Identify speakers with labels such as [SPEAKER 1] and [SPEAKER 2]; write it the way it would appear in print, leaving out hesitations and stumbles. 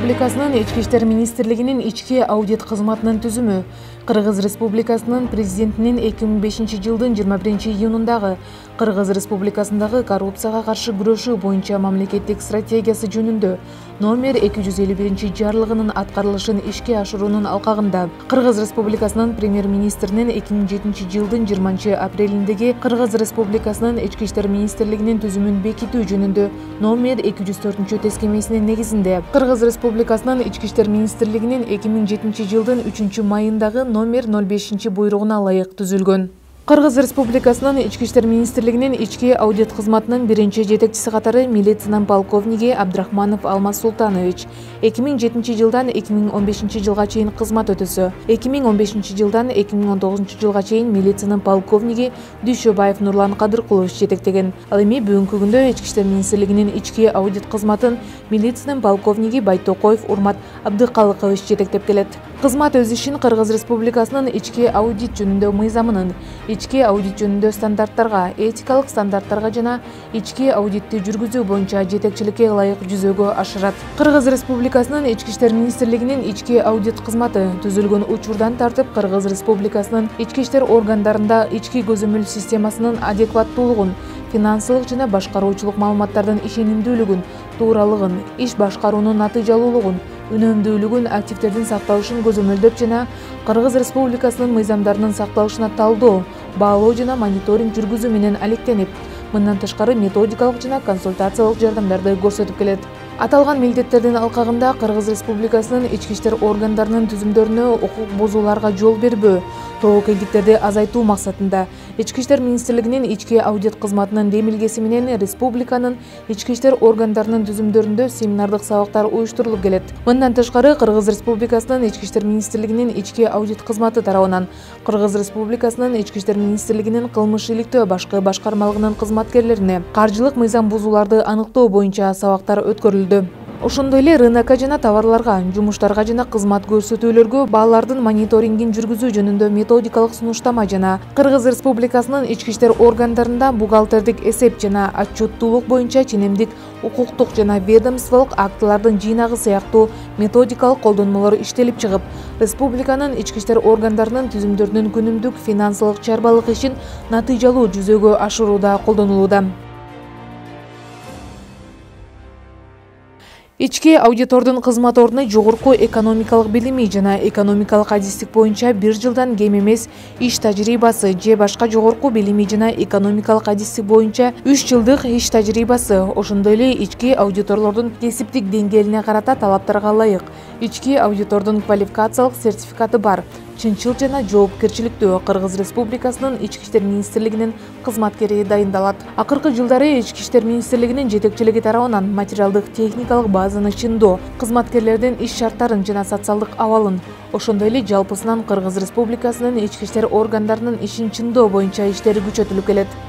[SPEAKER 1] Республикасынын Ички иштер министрлигинин ички аудит кызматынын түзүмү Кыргыз Республикасынын президентинин 2005 жылдын 21-июнундагы Кыргыз Республикасындагы коррупцияга каршы күрөшүү боюнча мамлекеттик стратегиясы жөнүндө номер 251 жарлыгынын аткарылышын ишке ашыруунун алкагында Кыргыз Республикасынын премьер-министринин 2007 жылдын 20 апрелиндеги Кыргыз Республикасынын Ички иштер министрлигинин түзүмүн бекитүү жөнүндө номер 204 тескемесинин негизинде Кыргыз Республикасынын Ички иштер министрлигинин 2007 жылдын 3 майындагы номер 05 буйругуна ылайык түзүлгөн. Кыргыз Республикасынын Ички иштер министрлигинин ички аудит кызматынын биринчи жетекчиси катары милициянын полковниги Абдрахманов Алмаз Султанович 2007 жылдан 2015 жылга чейин кызмат өтөсө, 2015 жылдан 2019 жылга чейин милициянын полковниги Дүйшөбаев Нурлан Кадыркулович жетектеген. Ал эми бүгүнкү күндө Ички иштер министрлигинин ички аудит кызматын милициянын полковниги Байтокоев Урмат Абдыкалыкович жетектеп келет. Кызмат өз ишин Кыргыз Республикасынын ички аудит жөнүндө мыйзамынын, ички аудит жөнүндө стандарттарга, этикалык стандарттарга жана ички аудитти жүргүзүү боюнча жетекчиликке ылайык жүзөгө ашырат. Кыргыз Республикасынын Ички иштер министрлигинин ички аудит кызматы түзүлгөн учурдан тартып Кыргыз Республикасынын ички иштер органдарында ички көзөмөл системасынын адекваттуулугун, финансылык жана башкаруучулук маалыматтардын ишенимдүүлүгүн, тууралыгын, иш башкаруунун натыйжалуулугун, үнөмдүүлүгүн, активдердин сакталышын көзөмөлдөп жана Кыргыз Республикасынын мыйзамдарынын сакталышына талдоо, баалоо жана мониторинг жүргүзүү менен алектенип, мындан тышкары методикалык жана консультациялык жардамдарды көрсөтүп келет. Аталган милдеттердин алкагында Кыргыз Республикасынын ички иштер органдарынын түзүмдөрүнө укук бузууларга жол бербөө, тобокелдиктерди азайтуу максатында Ички иштер министрлигинин ички аудит кызматынын демилгеси менен республиканын ички иштер органдарынын түзүмдөрүндө семинардык сабактар уюштурулуп келет. Мындан тышкары Кыргыз Республикасынын ички иштер министрлигинин ички аудит кызматы тарабынан Кыргыз Республикасынын ички иштер министрлигинин кылмыш иликтөө башкы башкармалыгынын кызматкерлерине каржылык мыйзам бузууларды аныктоо боюнча сабактар өткөрүлдү. Ошондой эле рынокко жана товарларга, жумуштарга жана кызмат көрсөтүүлөргө баалардын мониторингин жүргүзүү жөнүндө методикалык сунуштама жана Кыргыз Республикасынын ички иштер органдарында бухгалтердик эсеп жана отчеттуулук боюнча ченемдик укуктук жана ведомстволук актылардын жыйнагы сыяктуу методикалык колдонмолор иштелип чыгып, республиканын ички иштер органдарынын түзүмдөрүнүн күнүмдүк финансылык чарбалык ишин натыйжалуу жүзөгө ашырууда колдонулууда. Ички аудитордун кызмат ордуна жогорку экономикалык билими жана экономикалык адистик боюнча 1 жылдан кем эмес иш тажрыйбасы же башка жогорку билими жана экономикалык адистик боюнча 3 жылдык иш тажрыйбасы, ошондой эле ички аудиторлордун кесиптик деңгээлине карата талаптарга ылайык ички аудитордун квалификациялык сертификаты бар, чынчыл жана жоопкерчиликтүү Кыргыз Республикасынын ички иштер министрлигинин кызматкери дайындалат. Акыркы жылдары ички иштер министрлигинин жетекчилиги тарабынан материалдык техникалык базаны чыңдоо, кызматкерлердин иш шарттарын жана социалдык абалын, ошондой эле жалпысынан Кыргыз Республикасынын ички иштер органдарынын ишин чыңдоо боюнча иштери күчөтүлүп келет.